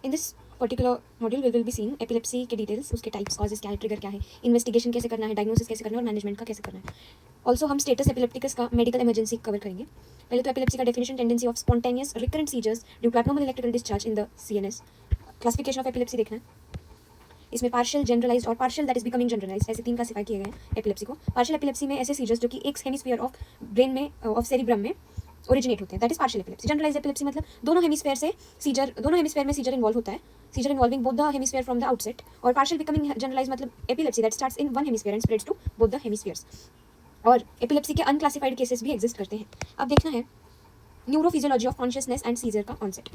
In this particular module will be seeing epilepsy के details, उसके types, causes क्या है, ट्रिगर क्या है, इन्वेस्टिगेशन कैसे करना है, डायग्नोसिस कैसे करना है और मैनेजमेंट का कैसे करना है। ऑल्सो हम स्टेटस एपिलेप्टिकस का मेडिकल इमरजेंसी कवर करेंगे। पहले तो एपिलेप्सी का definition, tendency of spontaneous recurrent seizures due to abnormal electrical discharge in the CNS। Classification of epilepsy देखना है। इसमें पार्शियल, जनरलाइज्ड और partial that is becoming generalized, ऐसे 3 क्लासिफाई किए गए हैं एपिलेप्सी को। पार्शियल एपिलेप्सी में ऐसे सीजर्स जो कि एक हेमिस्फीयर ऑफ ब्रेन में, ऑफ सेरिब्रम में ओरिजिनेट होते हैं, that is partial epilepsy. Generalized epilepsy मतलब दोनों हेमिस्फीयर में सीजर इन्वॉल्व होता है, seizure involving both the hemisphere from the outset. और पार्शियल बिकमिंग जनरलाइज्ड मतलब epilepsy that starts in one hemisphere and spreads to both the hemispheres. और epilepsy के unclassified cases भी एग्जिस्ट करते हैं। अब देखना है neurophysiology of consciousness and scissor का कॉन्सेप्ट।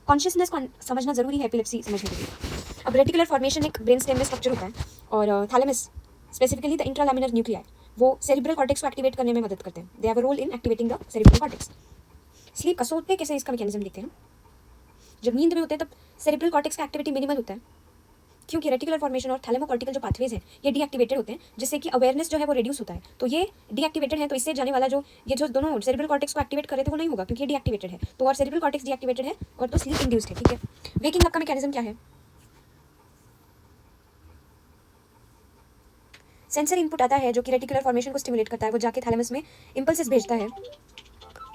कॉन्शियसनेस को समझना जरूरी है एपिलेप्सी समझने के लिए। अब रेटिकुलर फॉर्मेशन एक ब्रेन स्टेम में स्ट्रक्चर होता है, और thalamus specifically the intralaminar nuclei वो सेरिब्रल कॉर्टेक्स को एक्टिवेट करने में मदद करते हैं। They have a role in activating the cerebral cortex. Sleep का, सोते कैसे इसका मैकेनिज्म देखते हैं। जब नींद में होते हैं तब सेरिब्रल कॉर्टेक्स का एक्टिविटी मिनिमल होता है, क्योंकि रेटिकुलर फॉर्मेशन और थैलेमोकॉर्टिकल जो पाथवेज हैं ये डीएक्टिवेटेड होते हैं, जिससे कि अवेयरनेस जो है वो रिड्यूस होता है। तो ये डीएक्टिवेटेड है, तो इससे जाने वाला जो ये जो दोनों सेरिब्रल कॉर्टेक्स को एक्टिवेट कर रहे थे वो नहीं होगा, क्योंकि ये डीएक्टिवेटेड है। तो और सेरिब्रल कॉर्टेक्स डीएक्टिवेटेड है और तो स्लीप इंड्यूस्ड है। ठीक है, वेकिंग अप का मैकेनिज्म क्या है। सेंसर इनपुट आता है जो कि रेटिकुलर फॉर्मेशन को स्टिमुलेट करता है, वो जाके थैलेमस में इंपल्सेस भेजता है,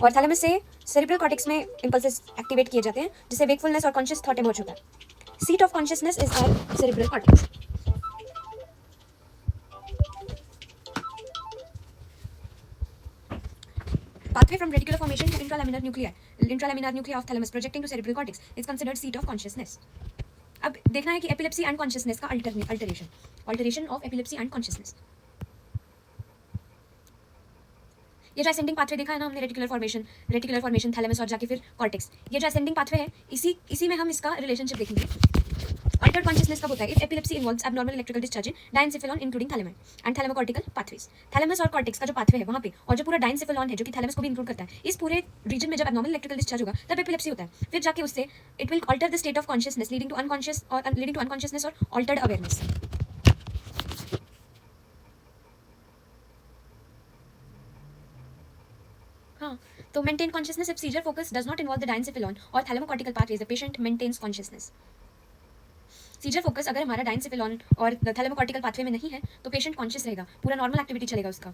और थैलेमस से सेरिब्रल कॉर्टेक्स में इंपल्सेस एक्टिवेट किए जाते हैं, जिससे वेकफुलनेस और कॉन्शियस थॉट इमर्ज होता है। Seat of consciousness is our cerebral cortex. Pathway from reticular formation to intralaminar nuclei of thalamus projecting to cerebral cortex is considered seat of consciousness. अब देखना है कि एपिलेप्सी एंड कॉन्शियसनेस का alteration of epilepsy and consciousness. ये जो ascending pathway देखा है ना हमने, रेटिकुलर फॉर्मेशन थैलेमस और जाके फिर कॉर्टेक्स, ये जो असेंडिंग पाथवे है इसी में हम इसका रिलेशनशिप देखेंगे। अल्टर्ड कॉन्शियसनेस कब होता है, if epilepsy involves abnormal electrical discharge in diencephalon including thalamic and thalamocortical pathways. Thalamus और कॉर्टेक्स का जो पाथवे है वहां पे, और जो पूरा डायेंसेफेलॉन है जो कि थैलेमस को भी इंक्लूड करता है, इस पूरे रीजन में जब एब्नॉर्मल इलेक्ट्रिकल डिस्चार्ज होगा तब एपिलेप्सी होता है। फिर जाके उससे it will alter the state of consciousness leading to unconsciousness और अल्टर्ड अवेयरनेस। हाँ, तो maintain consciousness if seizure focus does not involve the diencephalon और thalamocortical pathways, the patient maintains consciousness. Seizure focus अगर हमारा डायेंसेफेलॉन और थैलेमोकॉर्टिकल पाथवे में नहीं है तो पेशेंट कॉन्शियस रहेगा, पूरा नॉर्मल एक्टिविटी चलेगा उसका।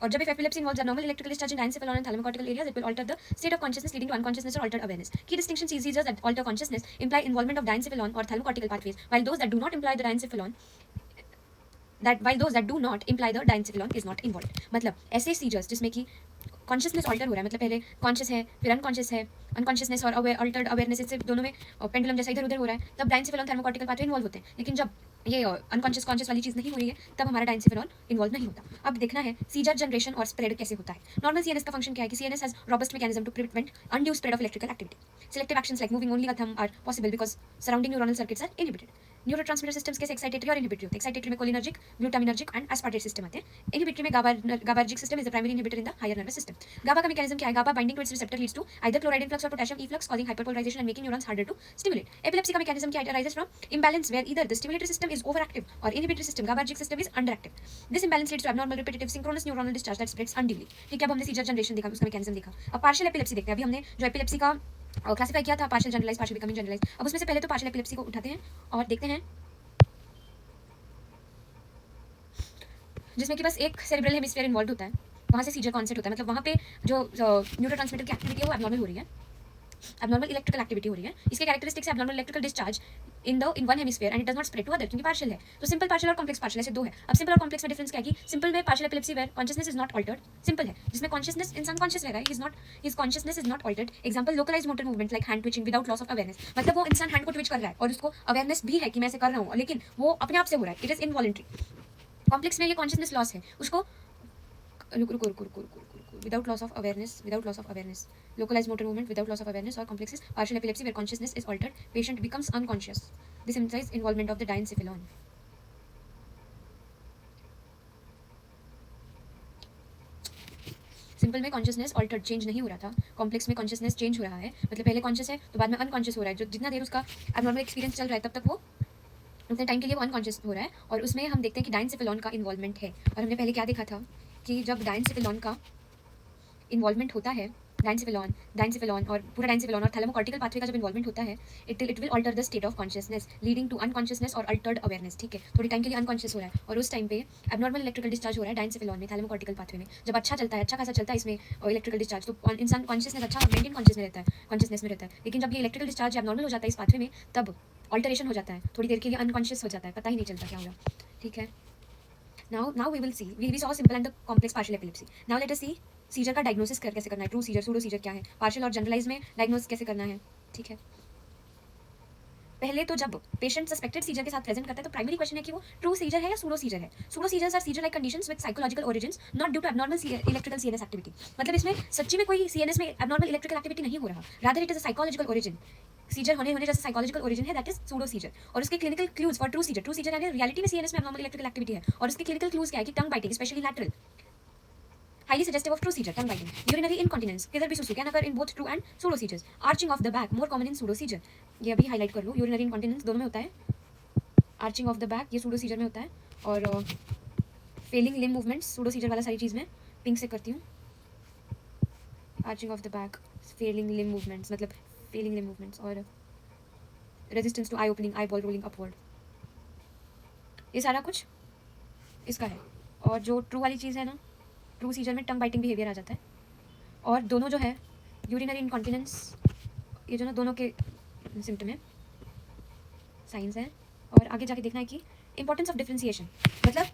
और जब epilepsy involves abnormal electrical discharge in diencephalon and thalamocortical areas, it will alter the state of consciousness leading to unconsciousness और altered awareness. Key distinction, seizures that alter consciousness imply involvement of diencephalon or thalamocortical pathways, while those that do not imply the diencephalon is not involved। मतलब ऐसे seizures जिसमें कि consciousness alter हो रहा है, मतलब पहले कॉन्शियस है फिर अनकॉन्शियस है, अनकॉन्शियसनेस और अल्टर्ड अवेयरनेस इससे दोनों में पेंडुलम जैसा इधर उधर हो रहा है, तब डायेंसेफेलॉन थैलेमोकॉर्टिकल पाथवे इन्वॉल्व होते हैं। लेकिन जब ये अनकॉन्शियस कॉन्शियस वाली चीज़ नहीं हो रही है तब हमारा डायेंसेफेलॉन इन्वॉल्व नहीं होता। अब देखना है सीजर जनरेशन और स्प्रेड कैसे होता है। नॉर्मल सीएनएस का फंक्शन क्या है कि CNS has robust mechanism to prevent undue spread of electrical activity. Selective actions like moving only the thumb are possible because surrounding neuronal circuits are inhibited. Neurotransmitter systems कैसे excitatory और inhibitory होते हैं। Excitatory में cholinergic, glutaminergic and aspartate system आते हैं। Inhibitory में GABAergic system is the primary inhibitor in the higher nervous system. GABA का mechanism क्या है, GABA binding to its receptor Leeds to either chloride influx और potassium efflux causing hyperpolarization and making neurons harder to stimulate. Epilepsy का mechanism क्या है, it arises from imbalance where either the stimulatory system is overactive or inhibitory system, GABAergic system is underactive. This imbalance leads to abnormal repetitive synchronous neuronal discharge that spreads unduly. ठीक है, अब हमने scissor generation देखा, उसका mechanism देखा। अब partial epilepsy देखते हैं। अभी हमने जो एपिलेप्सी का क्लासिफाई किया था, partial generalize, partial becoming generalize. अब उसमें से पहले तो पार्शियल एपिलेप्सी को उठाते हैं और देखते हैं जिसमें कि बस एक सेरिब्रल हेमिस्फीयर इन्वॉल्व होता है, वहाँ से सीजर कॉन्सेप्ट होता है। मतलब वहाँ पे जो न्यूरोट्रांसमीटर की एक्टिविटी है वो एब्नॉर्मल हो रही है, एब्नॉर्मल इलेक्ट्रिकल एक्टिविटी हो रही है। इसके कैरेक्टरिस्टिक्स है abnormal electrical discharge in one hemisphere and it does not spread to other, क्योंकि पार्शियल है। तो सिंपल पार्शियल और कॉम्प्लेक्स पार्शियल ऐसे दो है। अब सिंपल और कॉम्प्लेक्स में डिफरेंस क्या है कि सिंपल में partial epilepsy where consciousness is not altered, simple है, जिसमें कॉन्शियसनेस इंसान कॉन्शियस रह रहा है, his consciousness is not altered. Example localized motor movement like hand twitching without loss of awareness, मतलब वो इंसान हैंड को ट्विच कर रहा है और उसको अवेयरनेस भी है कि मैं ऐसे कर रहा हूँ, लेकिन वो अपने आप से हो रहा है, इट इज इनवॉलंटरी। कॉम्प्लेक्स में ये कॉन्शियसनेस लॉस है, उसको without loss of awareness, localized motor movement without loss of awareness, or complex is partial epilepsy where consciousness is altered, patient becomes unconscious. This implies involvement of the diencephalon. Simple में consciousness altered change नहीं हो रहा था, complex में consciousness change हो रहा है, मतलब पहले कॉन्शियस है तो बाद में अनकॉन्शियस हो रहा है। जो जितना देर उसका एब्नॉर्मल एक्सपीरियंस चल रहा है तब तक वो उतने टाइम के लिए वो अनकॉन्शियस हो रहा है। और उसमें हम देखते हैं कि डायेंसेफेलॉन का इन्वॉल्वमेंट है। और हमने पहले क्या देखा था कि जब डायेंसेफेलॉन का इन्वॉल्वमेंट होता है डाइनसेफेलॉन और पूरा डाइनसेफेलॉन और थैलेमोकॉर्टिकल पाथवे का जब इन्वॉल्वमेंट होता है, it will alter the state of consciousness leading to unconsciousness और अल्टर्ड अवेयरनेस, ठीक है। थोड़ी टाइम के लिए अनकॉन्शियस हो रहा है और उस टाइम पे एबनॉर्मल इलेक्ट्रिकल डिस्चार्ज हो रहा है डाइनसेफेलॉन में, थैलेमोकॉर्टिकल पाथवे में। जब अच्छा चलता है, अच्छा खासा चलता है इसमें इलेक्ट्रिकल डिस्चार्ज, तो इंसान कॉन्शियसनेस अच्छा मेंटेन कॉन्शियसनेस में रहता है। लेकिन जब ये इलेक्ट्रिकल डिस्चार्ज एबनॉर्मल हो जाता है इस पाथवे में, तब ऑल्टरेशन हो जाता है, थोड़ी देर के लिए अनकॉन्शियस हो जाता है, पता ही नहीं चलता क्या होगा, ठीक है। Now we will see. We saw simple and the complex partial epilepsy. Now let us see seizure का डायग्नोसिस कैसे करना है, ट्रू सीजर, सूडो सीजर क्या है, पार्शियल और जनरलाइज में डायग्नोस कैसे करना है, ठीक है। पहले तो जब पेशेंट सस्पेक्टेड सीजर के साथ प्रेजेंट करता है तो प्राइमरी क्वेश्चन है कि वो ट्रू सीजर है या सूडो सीजर है। Pseudo seizures are seizure like conditions with psychological origins not due to abnormal electrical CNS activity. मतलब इसमें सच्ची में कोई सीएनएस में एबनॉर्मल इलेक्ट्रिकल एक्टिविटी नहीं हो रहा, rather it is a psychological origin. Seizure होने जैसे साइकोलॉजिकल ओरिजिन है, दैट इज सूडो सीजर। और उसके clinical clues for true seizure यानी रियलिटी में सीएनएस में एबनॉर्मल इलेक्ट्रिकल एक्टिविटी है, और उसके क्लिनिकल क्लूज क्या है कि tongue biting, especially lateral, highly suggestive of true seizure, tongue biting, urinary incontinence, किधर भी सुसु, can occur in both true and pseudo seizures, arching of the back, more common in pseudo seizure, ये अभी highlight कर लो, urinary incontinence दोनों में होता है, arching of the back ये pseudo seizure में होता है, और failing limb movements pseudo seizure वाला सारी चीज़ में पिंक से करती हूँ, arching of the back, failing limb movements मतलब failing limb movements, और resistance to eye opening, eyeball rolling upward, ये सारा कुछ इसका है। और जो ट्रू वाली चीज़ है ना, ट्रू सीजर में टंग बाइटिंग बिहेवियर आ जाता है, और दोनों जो है यूरिनरी इनकॉन्टिनेंस, ये जो ना दोनों के सिम्टम है, साइंस हैं। और आगे जाके देखना है कि इंपॉर्टेंस ऑफ डिफरेंशिएशन, मतलब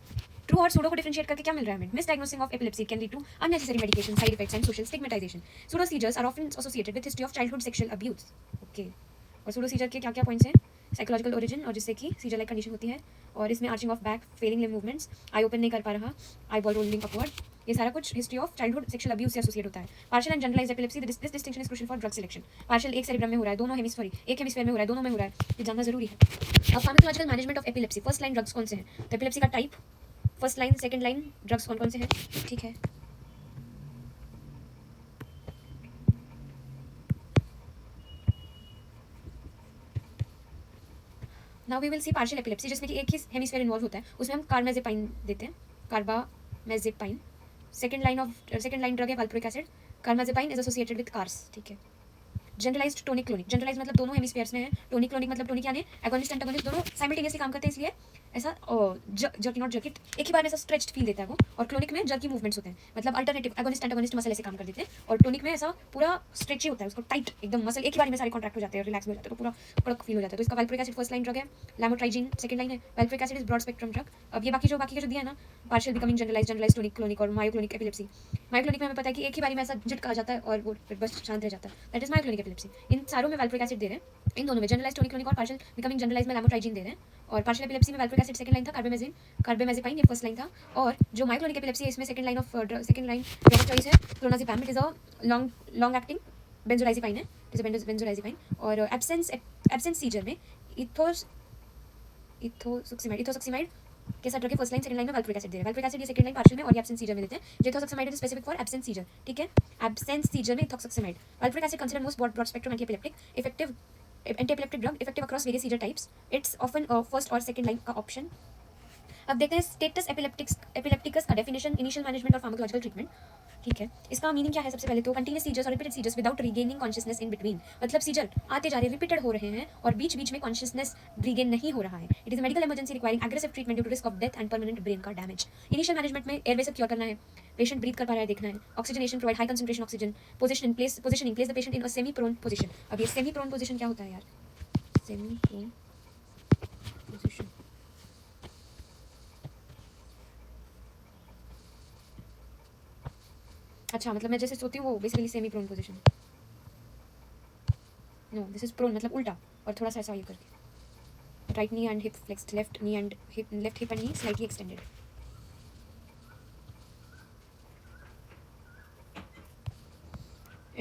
ट्रू और सूडो को डिफरेंशिएट करके क्या मिल रहा है हमें। Misdiagnosis of epilepsy can lead to unnecessary medication, side effects and social stigmatisation. Pseudo seizures are often associated with history of childhood sexual abuse, okay. और सूडो सीजर के क्या क्या पॉइंट्स हैं, साइकोलॉजिकल ओरिजिन और जिससे कि सीजर लाइक कंडीशन होती है, और इसमें arching of back, flailing limb movements, eye open नहीं कर पा रहा, आई बॉल रोलिंग अपवर्ड, ये सारा कुछ history of childhood sexual abuse से एसोसिएट होता है। Partial and generalized epilepsy, this distinction is crucial for drug selection. Partial एक सेरिब्रम में हो रहा है, दोनों हेमिस्फीयर, एक हेमिस्फीयर में हो रहा है, दोनों में हो रहा है, ये जानना जरूरी है। अब pharmacological management of epilepsy, first line drugs कौन से हैं, तो एपिलेप्सी का type, first line second line drugs कौन कौन से हैं, ठीक है। Now we will see partial epilepsy, जिसमें कि एक ही हेमिस्फीयर इन्वॉल्व होता है, उसमें हम कार्बामेज़ेपाइन देते हैं, कार्बामेज़ेपाइन। सेकंड लाइन ड्रग है valproic acid, carbamazepine is associated with cars, ठीक है। जनरलाइज्ड टोनिक क्लोनिक, जनरलाइज मतलब दोनों हेमिस्फीयर्स में है, टोनिक क्लोनिक मतलब टोनिक यानी एगोनिस्ट एंटागोनिस्ट दोनों साइमल्टेनियसली काम करते हैं, इसलिए ऐसा जर्की नॉट जर्की, एक ही बार में ऐसा स्ट्रेच्ड फील देता है वो। और क्लोनिक में जर्की मूवमेंट्स होते हैं, मतलब अल्टरनेटिव एगोनिस्ट एंटागोनिस्ट मसल ऐसे काम कर देते हैं, और टोनिक में ऐसा पूरा स्ट्रेची होता है, उसको टाइट एकदम मसल एक ही बार में सारे कॉन्ट्रैक्ट हो जाते हैं, रिलैक्स हो जाते हैं, तो पूरा कड़क फील हो जाता है। तो इसका valproic acid first line drug है, लैमोट्राइजीन सेकंड लाइन है, valproic acid is broad spectrum drug. अब ये बाकी के जो दिया है ना, partial becoming generalise tonic clonic और मायोक्लोनिक एपिलेप्सी। मायोक्लोनिक में हमें पता है कि एक ही बारी में ऐसा झटका आ जाता है और वो बस शांत रह जाता है, दैट इज मायोक्लोनिक एपिलेप्सी। इन सारों में वाल्प्रोइक एसिड दे रहे हैं, इन दोनों में जनरलाइज टोनिक क्लोनिक और पार्शियल बिकमिंग जनरलाइज में लैमोट्राइजीन दे रहे हैं। और पार्शियल एपिलेप्सी में वाल्प्रोइक एसिड सेकंड लाइन था, कार्बामेज़ेपाइन ये फर्स्ट लाइन था। और जो मायोक्लोनिक एपिलेप्सी है इसमें सेकंड लाइन ड्रग चॉइस है clonazepam, it is a long acting benzodiazepine है, इट इज बेंजोडाइज़ेपाइन। और एब्सेंस सीजर में इथोसक्सिमाइड के साथ ड्रग के फर्स्ट लाइन सेकंड लाइन में वाल्प्रोइक एसिड दे रहे हैं, वाल्प्रोइक एसिड ये सेकंड लाइन पार्शियल में और ये एब्सेंस सीजर में देते हैं। Ethosuximide is specific for absence seizure, ठीक है। एब्सेंस सीजर में ethosuximide, valproic acid considered most broad spectrum anti effective antiepileptic drug, effective across various seizure types, it's often first और सेकंड लाइन का option. अब देखते हैं स्टेटस एपिलेप्टिकस का definition, initial management और फार्माकोलॉजिकल ट्रीटमेंट, ठीक है। इसका मीनिंग क्या है, सबसे पहले तो कंटिन्यूस सीजर्स और repeated seizures without regaining consciousness in between, मतलब सीजर आते जा रहे रिपीटेड हो रहे हैं और बीच बीच में कॉन्शियसनेस रीगेन नहीं हो रहा है। It is medical emergency requiring aggressive treatment due to risk of death and permanent brain का डैमेज। इनिशियल मैनेजमेंट में एयरवे से क्योर करना है, पेशेंट ब्रीथ कर पा रहा है देखना है, oxygenation provide high concentration oxygen, positioning place the patient in a semi prone position. अब ये सेमी प्रोन पोजीशन क्या होता है यार, सेमी प्रोन पोजीशन, अच्छा मतलब मैं जैसे सोती हूँ वो basically semi prone position, no this is prone मतलब उल्टा, और थोड़ा सा ऐसा ये करके, right knee and hip flexed, left hip and knee slightly extended.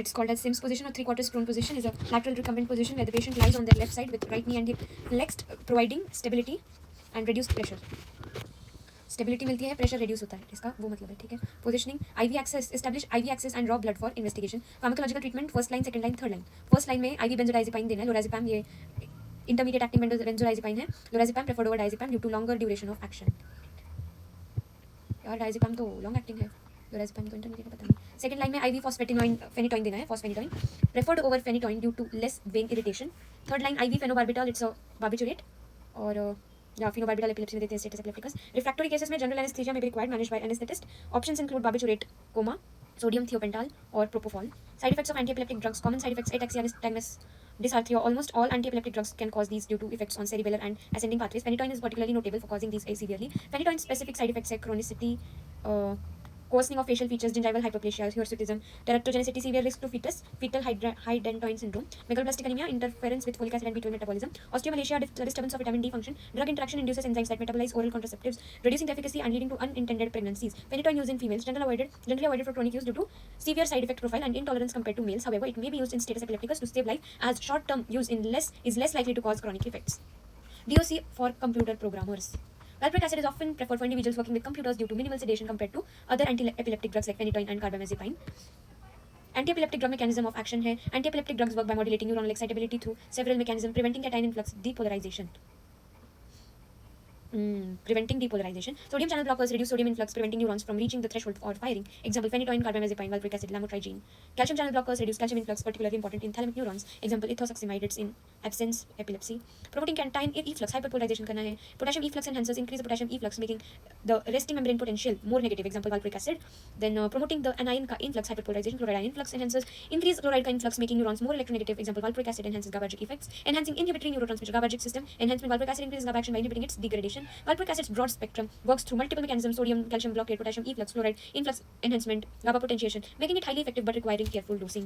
It's called as Sims position or three-quarters prone position. Is a lateral recumbent position where the patient lies on their left side with right knee and hip flexed, providing stability and reduced pressure. Stability मिलती है, pressure reduce होता है, इसका वो मतलब है, ठीक है। Positioning IV access, establish IV access and draw blood for investigation. Pharmacological treatment first line second line third line. First line में आईवी बेंजोडाइजेपाइन देना है, लोराज़ेपैम ये इंटरमीडिएट एक्टिंग बेंजोडाइजेपाइन है, lorazepam preferred over diazepam due to longer duration of action. यार diazepam तो long acting है, लोराज़ेपाम को intermediate पता नहीं. सेकंड लाइन में IV फेनिटोइन देना है, fosphenytoin preferred over phenytoin due to less vein irritation. Third line IV phenobarbital, it's a barbiturate. और या फेनोबार्बिटॉल एपिलेप्सी में देते हैं स्टेटस एपिलेप्टिकस. रिफ्रैक्टोरी केसेस में general anaesthesia may be required, managed by anaesthetist. Options include barbiturate coma, sodium thiopental or propofol. Side effects of antiepileptic drugs. Common side effects: ataxia, nystagmus, dysarthria. Almost all antiepileptic drugs can cause these due to effects on cerebellar and ascending pathways. Phenytoin is particularly notable for causing these severely. Phenytoin specific side effects are chronicity, coarsening of facial features, gingival hyperplasia, hirsutism, teratogenicity, severe risk to fetus, fetal hydantoin syndrome, megaloblastic anemia, interference with folic acid and B12 metabolism, osteomalacia, disturbance of vitamin D function. Drug interaction induces enzymes that metabolize oral contraceptives, reducing the efficacy and leading to unintended pregnancies. Phenytoin use in females generally avoided for chronic use due to severe side effect profile and intolerance compared to males. However, it may be used in status epilepticus to save life, as short-term use is less likely to cause chronic effects. DOC for computer programmers. Valproic acid is often preferred for individuals working with computers due to minimal sedation compared to other anti-epileptic drugs like phenytoin and carbamazepine. Anti-epileptic drug mechanism of action है. Anti-epileptic drugs work by modulating neuronal excitability through several mechanisms, preventing cation influx, depolarization. Preventing depolarization. Sodium channel blockers reduce sodium influx, preventing neurons from reaching the threshold or firing. Example: phenytoin, carbamazepine, valproic acid, lamotrigine. Calcium channel blockers reduce calcium influx, particularly important in thalamic neurons. Example: ethosuximide, it's in absence epilepsy. Promoting cation efflux, hyperpolarization करना है. Potassium efflux enhancers increase the potassium efflux, making the resting membrane potential more negative. Example: valproic acid. Then promoting the anion influx, hyperpolarization. Chloride influx enhancers increase chloride influx, making neurons more electronegative. Example: valproic acid enhances GABAergic effects, enhancing inhibitory neurotransmitter GABAergic system. Enhancement: valproic acid increases GABA action by inhibiting its degradation. Valproic acid's broad spectrum works through multiple mechanisms: sodium, calcium blockade, potassium efflux, chloride influx enhancement, GABA potentiation, making it highly effective but requiring careful dosing.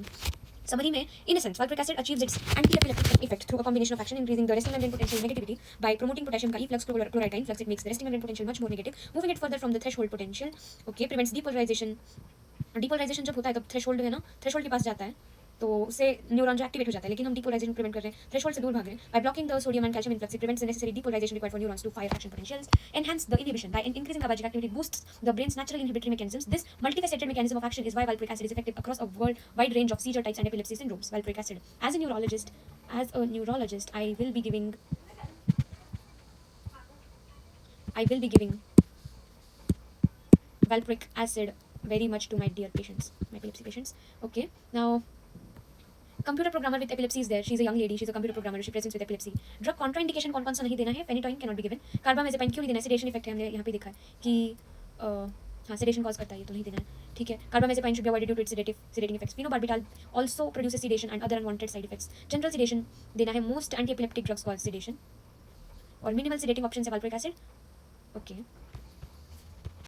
Summary में, in essence, valproic acid achieves its anti-epileptic effect through a combination of action, increasing the resting membrane potential negativity by promoting potassium efflux, chloride influx. It makes the resting membrane potential much more negative, moving it further from the threshold potential. Okay, prevents depolarization. Depolarization जब होता है तब threshold है ना, threshold के पास जाता है तो उससे न्यूरॉन जो एक्टिवेट हो जाता है, लेकिन हम डीपोलराइजेशन प्रिवेंट कर रहे हैं, थ्रेशोल्ड से दूर भाग रहे हैं. By blocking the sodium and calcium influx, it prevents the necessary depolarization required for neurons to fire action potentials. Enhance the inhibition by increasing GABAergic activity boosts the brain's natural inhibitory mechanisms. This multifaceted mechanism of action is why valproic acid is effective across a wide range of seizure types and epilepsy syndromes. Valproic acid. As a neurologist, I will be giving valproic acid very much to my dear patients, my epilepsy patients. Okay, now computer programmer with epilepsy is there. She's a young lady. She's a computer programmer. She presents with epilepsy. Drug contraindication कौन कौन सा नहीं देना है? Phenytoin cannot be given. Carbamazepine क्यों नहीं देना है? Sedation effect है, हमने यहाँ पे देखा है कि हाँ sedation cause करता है, ये तो नहीं देना है. ठीक है. Carbamazepine should be avoided due to its sedating effects. Phenobarbital also produces sedation and other unwanted side effects. General sedation देना है. Most anti-epileptic drugs cause sedation. और minimal sedating options है valproic acid. Okay.